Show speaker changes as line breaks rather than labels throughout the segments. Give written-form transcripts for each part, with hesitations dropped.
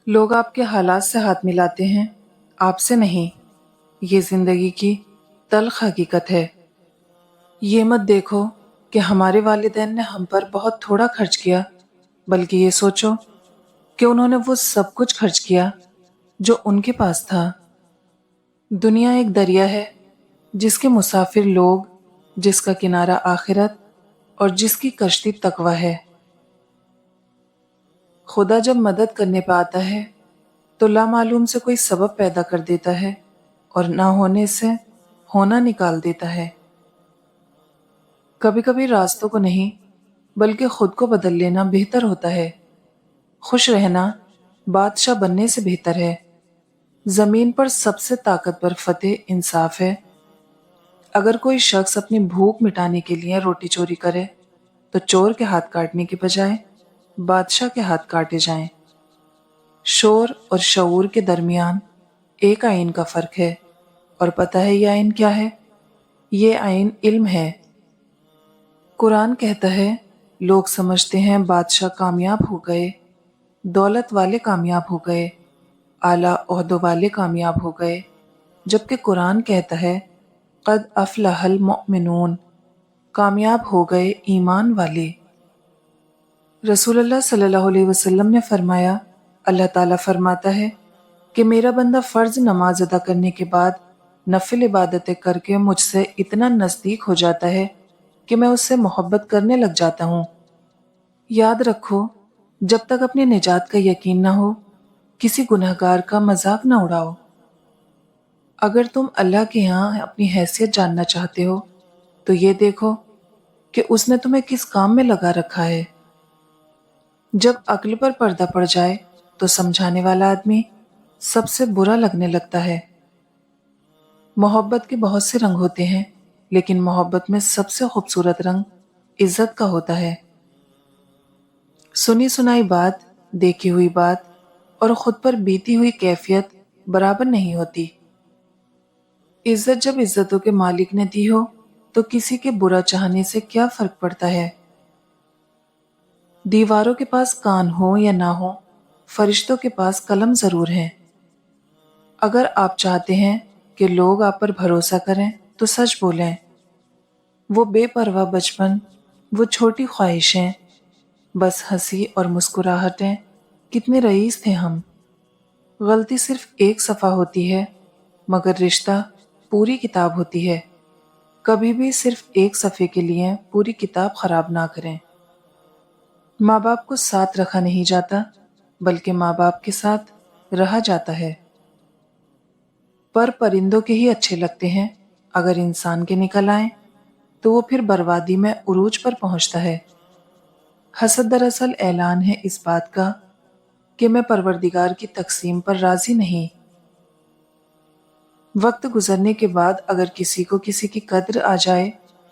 لوگ آپ کے حالات سے ہاتھ ملاتے ہیں، آپ سے نہیں۔ یہ زندگی کی تلخ حقیقت ہے۔ یہ مت دیکھو کہ ہمارے والدین نے ہم پر بہت تھوڑا خرچ کیا، بلکہ یہ سوچو کہ انہوں نے وہ سب کچھ خرچ کیا جو ان کے پاس تھا۔ دنیا ایک دریا ہے جس کے مسافر لوگ، جس کا کنارہ آخرت اور جس کی کشتی تقویٰ ہے۔ خدا جب مدد کرنے پہ آتا ہے تو لامعلوم سے کوئی سبب پیدا کر دیتا ہے اور نہ ہونے سے ہونا نکال دیتا ہے۔ کبھی کبھی راستوں کو نہیں بلکہ خود کو بدل لینا بہتر ہوتا ہے۔ خوش رہنا بادشاہ بننے سے بہتر ہے۔ زمین پر سب سے طاقتور فتح انصاف ہے۔ اگر کوئی شخص اپنی بھوک مٹانے کے لیے روٹی چوری کرے تو چور کے ہاتھ کاٹنے کے بجائے بادشاہ کے ہاتھ کاٹے جائیں۔ شور اور شعور کے درمیان ایک آئین کا فرق ہے، اور پتہ ہے یہ آئین کیا ہے؟ یہ آئین علم ہے۔ قرآن کہتا ہے لوگ سمجھتے ہیں بادشاہ کامیاب ہو گئے، دولت والے کامیاب ہو گئے، اعلیٰ عہدوں والے کامیاب ہو گئے، جبکہ قرآن کہتا ہے قد افلح المؤمنون، کامیاب ہو گئے ایمان والے۔ رسول اللہ صلی اللہ علیہ وسلم نے فرمایا، اللہ تعالیٰ فرماتا ہے کہ میرا بندہ فرض نماز ادا کرنے کے بعد نفل عبادتیں کر کے مجھ سے اتنا نزدیک ہو جاتا ہے کہ میں اس سے محبت کرنے لگ جاتا ہوں۔ یاد رکھو، جب تک اپنی نجات کا یقین نہ ہو، کسی گنہگار کا مذاق نہ اڑاؤ۔ اگر تم اللہ کے ہاں اپنی حیثیت جاننا چاہتے ہو تو یہ دیکھو کہ اس نے تمہیں کس کام میں لگا رکھا ہے۔ جب عقل پر پردہ پڑ جائے تو سمجھانے والا آدمی سب سے برا لگنے لگتا ہے۔ محبت کے بہت سے رنگ ہوتے ہیں، لیکن محبت میں سب سے خوبصورت رنگ عزت کا ہوتا ہے۔ سنی سنائی بات، دیکھی ہوئی بات اور خود پر بیتی ہوئی کیفیت برابر نہیں ہوتی۔ عزت جب عزتوں کے مالک نے دی ہو تو کسی کے برا چاہنے سے کیا فرق پڑتا ہے؟ دیواروں کے پاس کان ہو یا نہ ہو، فرشتوں کے پاس قلم ضرور ہے۔ اگر آپ چاہتے ہیں کہ لوگ آپ پر بھروسہ کریں تو سچ بولیں۔ وہ بے پرواہ بچپن، وہ چھوٹی خواہشیں، بس ہنسی اور مسکراہٹیں، کتنے رئیس تھے ہم۔ غلطی صرف ایک صفحہ ہوتی ہے، مگر رشتہ پوری کتاب ہوتی ہے۔ کبھی بھی صرف ایک صفحے کے لیے پوری کتاب خراب نہ کریں۔ ماں باپ کو ساتھ رکھا نہیں جاتا، بلکہ ماں باپ کے ساتھ رہا جاتا ہے۔ پر پرندوں کے ہی اچھے لگتے ہیں، اگر انسان کے نکل آئیں تو وہ پھر بربادی میں عروج پر پہنچتا ہے۔ حسد دراصل اعلان ہے اس بات کا کہ میں پروردگار کی تقسیم پر راضی نہیں۔ وقت گزرنے کے بعد اگر کسی کو کسی کی قدر آ جائے،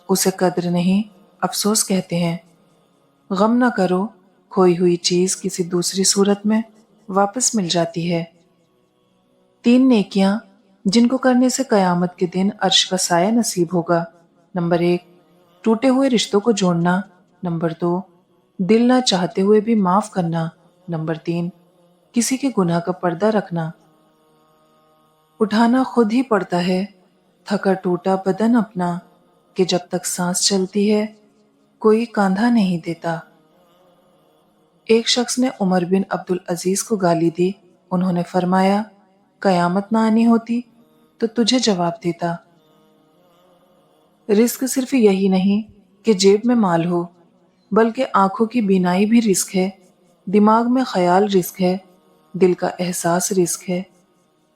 اسے قدر نہیں، افسوس کہتے ہیں۔ غم نہ کرو، کھوئی ہوئی چیز کسی دوسری صورت میں واپس مل جاتی ہے۔ 3 نیکیاں جن کو کرنے سے قیامت کے دن عرش کا سایہ نصیب ہوگا۔ نمبر 1، ٹوٹے ہوئے رشتوں کو جوڑنا۔ نمبر 2، دل نہ چاہتے ہوئے بھی معاف کرنا۔ نمبر 3، کسی کے گناہ کا پردہ رکھنا۔ اٹھانا خود ہی پڑتا ہے تھکا ٹوٹا بدن اپنا، کہ جب تک سانس چلتی ہے کوئی کاندھا نہیں دیتا۔ ایک شخص نے عمر بن عبدالعزیز کو گالی دی۔ انہوں نے فرمایا، قیامت نہ آنی ہوتی تو تجھے جواب دیتا۔ رزق صرف یہی نہیں کہ جیب میں مال ہو، بلکہ آنکھوں کی بینائی بھی رزق ہے، دماغ میں خیال رزق ہے، دل کا احساس رزق ہے،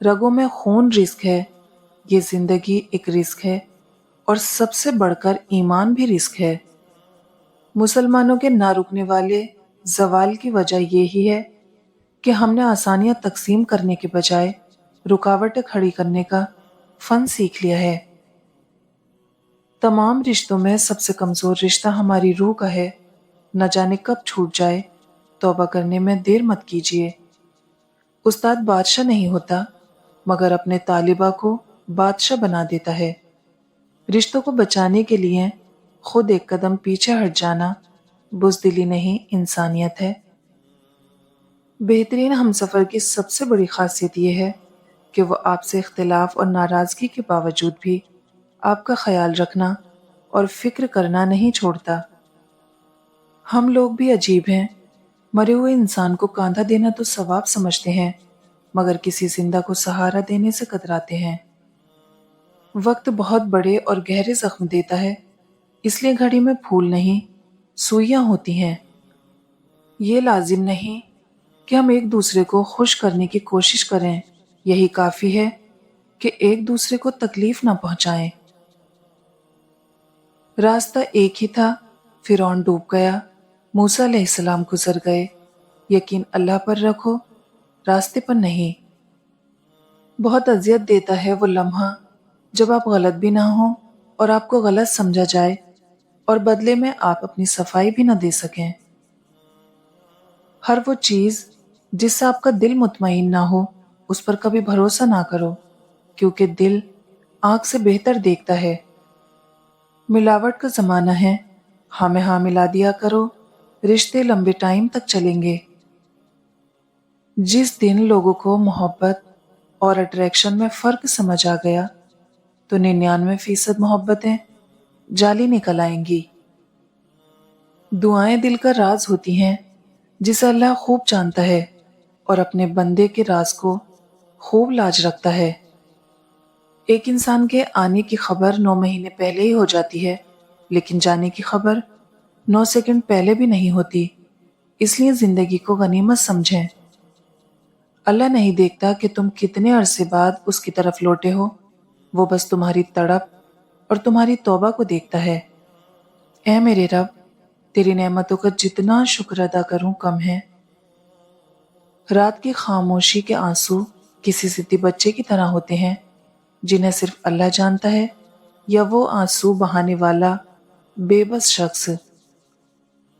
رگوں میں خون رزق ہے۔ یہ زندگی ایک رزق ہے، اور سب سے بڑھ کر ایمان بھی رزق ہے۔ مسلمانوں کے نہ رکنے والے زوال کی وجہ یہی ہے کہ ہم نے آسانیاں تقسیم کرنے کے بجائے رکاوٹیں کھڑی کرنے کا فن سیکھ لیا ہے۔ تمام رشتوں میں سب سے کمزور رشتہ ہماری روح کا ہے۔ نہ جانے کب چھوٹ جائے، توبہ کرنے میں دیر مت کیجیے۔ استاد بادشاہ نہیں ہوتا، مگر اپنے طالبہ کو بادشاہ بنا دیتا ہے۔ رشتوں کو بچانے کے لیے خود ایک قدم پیچھے ہٹ جانا بزدلی نہیں، انسانیت ہے۔ بہترین ہمسفر کی سب سے بڑی خاصیت یہ ہے کہ وہ آپ سے اختلاف اور ناراضگی کے باوجود بھی آپ کا خیال رکھنا اور فکر کرنا نہیں چھوڑتا۔ ہم لوگ بھی عجیب ہیں، مرے ہوئے انسان کو کاندھا دینا تو ثواب سمجھتے ہیں، مگر کسی زندہ کو سہارا دینے سے کتراتے ہیں۔ وقت بہت بڑے اور گہرے زخم دیتا ہے، اس لیے گھڑی میں پھول نہیں، سوئیاں ہوتی ہیں۔ یہ لازم نہیں کہ ہم ایک دوسرے کو خوش کرنے کی کوشش کریں، یہی کافی ہے کہ ایک دوسرے کو تکلیف نہ پہنچائیں۔ راستہ ایک ہی تھا، فرعون ڈوب گیا، موسیٰ علیہ السلام گزر گئے۔ یقین اللہ پر رکھو، راستے پر نہیں۔ بہت اذیت دیتا ہے وہ لمحہ جب آپ غلط بھی نہ ہوں اور آپ کو غلط سمجھا جائے اور بدلے میں آپ اپنی صفائی بھی نہ دے سکیں۔ ہر وہ چیز جس سے آپ کا دل مطمئن نہ ہو اس پر کبھی بھروسہ نہ کرو، کیونکہ دل آنکھ سے بہتر دیکھتا ہے۔ ملاوٹ کا زمانہ ہے، ہاں میں ہاں ملا دیا کرو، رشتے لمبے ٹائم تک چلیں گے۔ جس دن لوگوں کو محبت اور اٹریکشن میں فرق سمجھ آ گیا تو 99% محبتیں جعلی نکل آئیں گی۔ دعائیں دل کا راز ہوتی ہیں جسے اللہ خوب جانتا ہے اور اپنے بندے کے راز کو خوب لاج رکھتا ہے۔ ایک انسان کے آنے کی خبر 9 مہینے پہلے ہی ہو جاتی ہے، لیکن جانے کی خبر 9 سیکنڈ پہلے بھی نہیں ہوتی۔ اس لیے زندگی کو غنیمت سمجھیں۔ اللہ نہیں دیکھتا کہ تم کتنے عرصے بعد اس کی طرف لوٹے ہو، وہ بس تمہاری تڑپ اور تمہاری توبہ کو دیکھتا ہے۔ اے میرے رب، تیری نعمتوں کا جتنا شکر ادا کروں کم ہے۔ رات کی خاموشی کے آنسو کسی ضدی بچے کی طرح ہوتے ہیں جنہیں صرف اللہ جانتا ہے، یا وہ آنسو بہانے والا بے بس شخص۔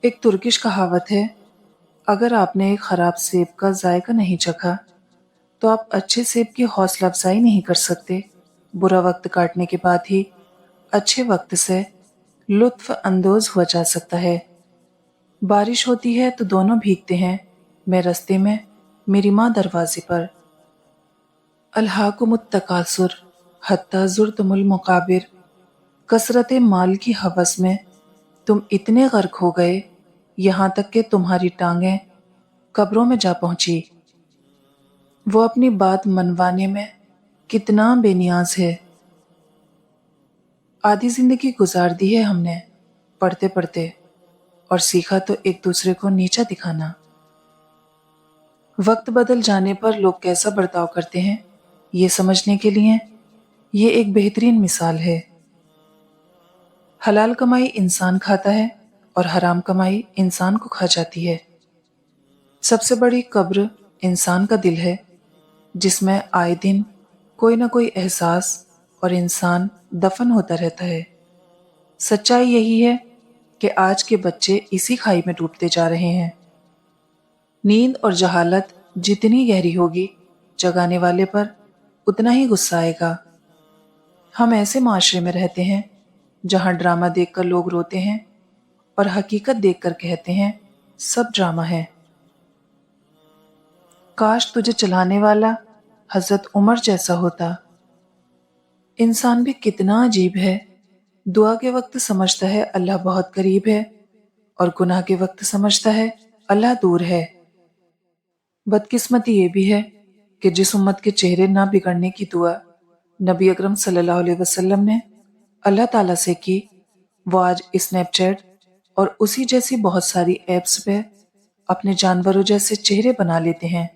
ایک ترکش کہاوت ہے، اگر آپ نے ایک خراب سیب کا ذائقہ نہیں چکھا تو آپ اچھے سیب کی حوصلہ افزائی نہیں کر سکتے۔ برا وقت کاٹنے کے بعد ہی اچھے وقت سے لطف اندوز ہوا جا سکتا ہے۔ بارش ہوتی ہے تو دونوں بھیگتے ہیں، میں رستے میں، میری ماں دروازے پر۔ الہاکم التکاثر حتی زرتم المقابر، کثرت مال کی ہوس میں تم اتنے غرق ہو گئے یہاں تک کہ تمہاری ٹانگیں قبروں میں جا پہنچی۔ وہ اپنی بات منوانے میں کتنا بے نیاز ہے۔ آدھی زندگی گزار دی ہے ہم نے پڑھتے پڑھتے، اور سیکھا تو ایک دوسرے کو نیچا دکھانا۔ وقت بدل جانے پر لوگ کیسا برتاؤ کرتے ہیں یہ سمجھنے کے لیے یہ ایک بہترین مثال ہے۔ حلال کمائی انسان کھاتا ہے اور حرام کمائی انسان کو کھا جاتی ہے۔ سب سے بڑی قبر انسان کا دل ہے، جس میں آئے دن کوئی نہ کوئی احساس اور انسان دفن ہوتا رہتا ہے۔ سچائی یہی ہے کہ آج کے بچے اسی کھائی میں ڈوبتے جا رہے ہیں۔ نیند اور جہالت جتنی گہری ہوگی، جگانے والے پر اتنا ہی غصہ آئے گا۔ ہم ایسے معاشرے میں رہتے ہیں جہاں ڈرامہ دیکھ کر لوگ روتے ہیں اور حقیقت دیکھ کر کہتے ہیں سب ڈرامہ ہے۔ کاش تجھے چلانے والا حضرت عمر جیسا ہوتا۔ انسان بھی کتنا عجیب ہے، دعا کے وقت سمجھتا ہے اللہ بہت قریب ہے اور گناہ کے وقت سمجھتا ہے اللہ دور ہے۔ بدقسمتی یہ بھی ہے کہ جس امت کے چہرے نہ بگڑنے کی دعا نبی اکرم صلی اللہ علیہ وسلم نے اللہ تعالیٰ سے کی، وہ آج اسنیپ چیٹ اور اسی جیسی بہت ساری ایپس پہ اپنے جانوروں جیسے چہرے بنا لیتے ہیں۔